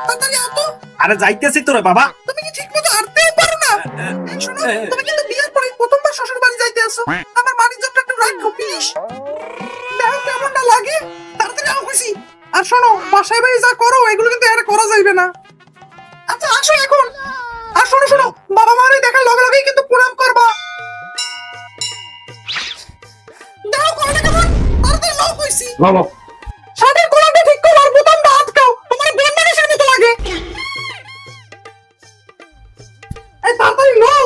তাড়াতাড়ি আও তো। আরে যাইতেছি তো রে বাবা। তুমি কি ঠিকমতো হাঁটতেও পারো না? শোনো, তুমি কিন্তু বিয়ের পরে প্রথমবার শ্বশুর বাড়ি যাইতে আসো। আমার বাড়ির জন্য একটু রাখো প্লিজ। দেখো কেমনটা লাগে। তাড়াতাড়ি আও কইছি। আর শোনো, বাসায় বাড়ি যা করো এগুলো কিন্তু আর করা যাইবে না। আচ্ছা আসো এখন। আর শোনো শোনো, বাবা মারে দেখার লগে লগেই কিন্তু প্রণাম করবা। দাও কোনটা কেমন? তাড়াতাড়ি লও কইছি। বাবা শার্টের কলারটা ঠিক করো আর বোতামটা আটকাও। তোমার বোন মানুষের মতো লাগে। এই তাড়াতাড়ি লও।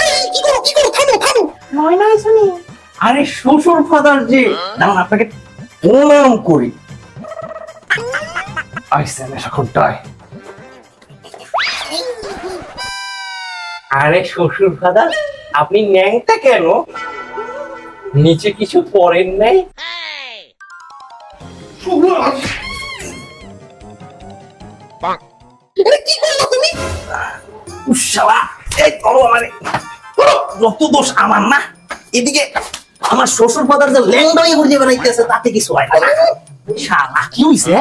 এই কি করো থামো থামো। নয় নয় শুনি। আরে শ্বশুর ফাদার যে, দাঁড়ান আপনাকে প্রণাম করি। আইসেন এসখনটায়। আরে শ্বশুর ফাদার, আপনি ন্যাংটা কেন? নিচে কিছু পরেন নাই? এটা কি করলো তুমি? উশালা, এই ধরো আমারে। যত দোষ আমার না। এদিকে আমার শ্বশুর ফাদার যে ল্যাংড়াই ঘুরে বেড়াইতেছে তাতে কিছু হয় না। শালা কি হইছে?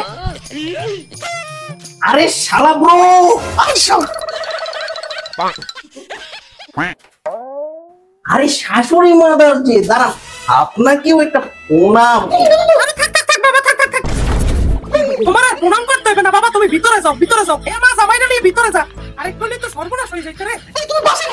আরে শালা ব্রো, আরে শালা। আরে শাশুড়ি মাদার যে, দাঁড়ান আপনাকেও একটা প্রণাম। আরে থাক বাবা থাক। তোমার আর প্রণাম করতে হবে না বাবা, তুমি ভিতরে যাও ভিতরে যাও। এ মা জামাইটা নিয়ে ভিতরে যা। আরেক করলে তো সর্বনাশ হয়ে যাইতে রে। এই তুমি বাসে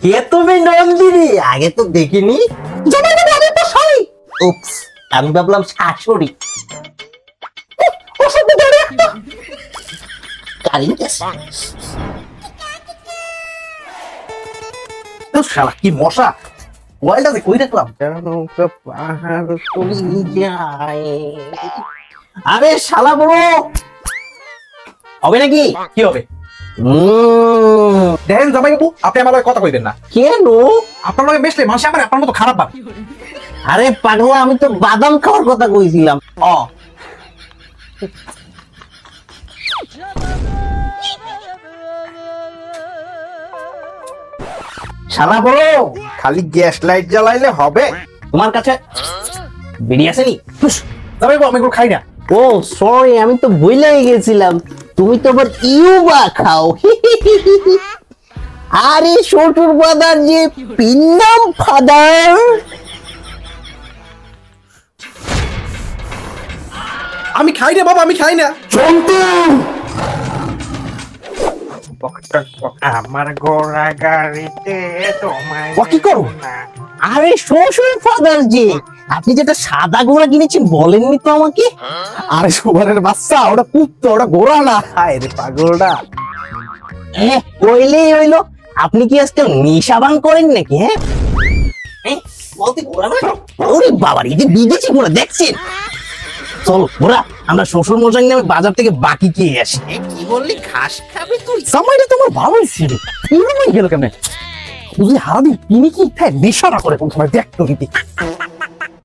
কে তুমি নন্দিনী? আগে তো দেখিনি। জামাই বাবা আমি তো শালি। উপস, আমি ভাবলাম শাশুড়ি। অসভ্য ধরে একটা। কালিঙ্গাস। তো শালা কি মশা, ওয়াইল্ডা যে কই রাখলাম। আরে শালা বড় হবে নাকি? কি হবে? দেখেন জামাই বাবু, আপনি আমার লগে কথা কইবেন না। কেন? আপনার লগে মেশলে মানুষ আমার আপনার মতো খারাপ ভাবে। আরে পাগলা, আমি তো বাদাম খাওয়ার কথা কইছিলাম। শালা বড়, খালি গ্যাস লাইট জ্বালাইলে হবে? তোমার কাছে বিড়ি আসেনি? জামাই বাবু আমি এগুলো খাই না। ও সরি, আমি তো ভুলেই গেছিলাম। তুমি তো আবার ইউবা খাও। আরে শ্বশুর ফাদার যে পিন্নাম ফাদার। আমি খাই না বাবা, আমি খাই না। জন্তু আমার গোড়া গাড়িতে তোমায় কি করো? আরে শ্বশুর ফাদার যে, আপনি যেটা সাদা ঘোড়া কিনেছেন বলেননি তো আমাকে। আরে সুবারের বাচ্চা, ওটা কুত্তা, ওটা ঘোড়া না। হায় রে পাগলটা। কইলেই হইলো। আপনি কি আজকে নেশাবান করেন নাকি? হ্যাঁ বলতে ঘোড়া না? ওরে বাবা, এই যে বিদেশি ঘোড়া দেখছেন। চলো ঘোড়া, আমরা শ্বশুর মশাই নামে বাজার থেকে বাকি খেয়ে আসি। কি বললি, ঘাস খাবি তুই? জামাইটা তোমার ভালোই ছিল, এরকমই গেল কেন? বুঝলি হারাদিন তিনি কি নেশা না করে কোন সময় দেখতো।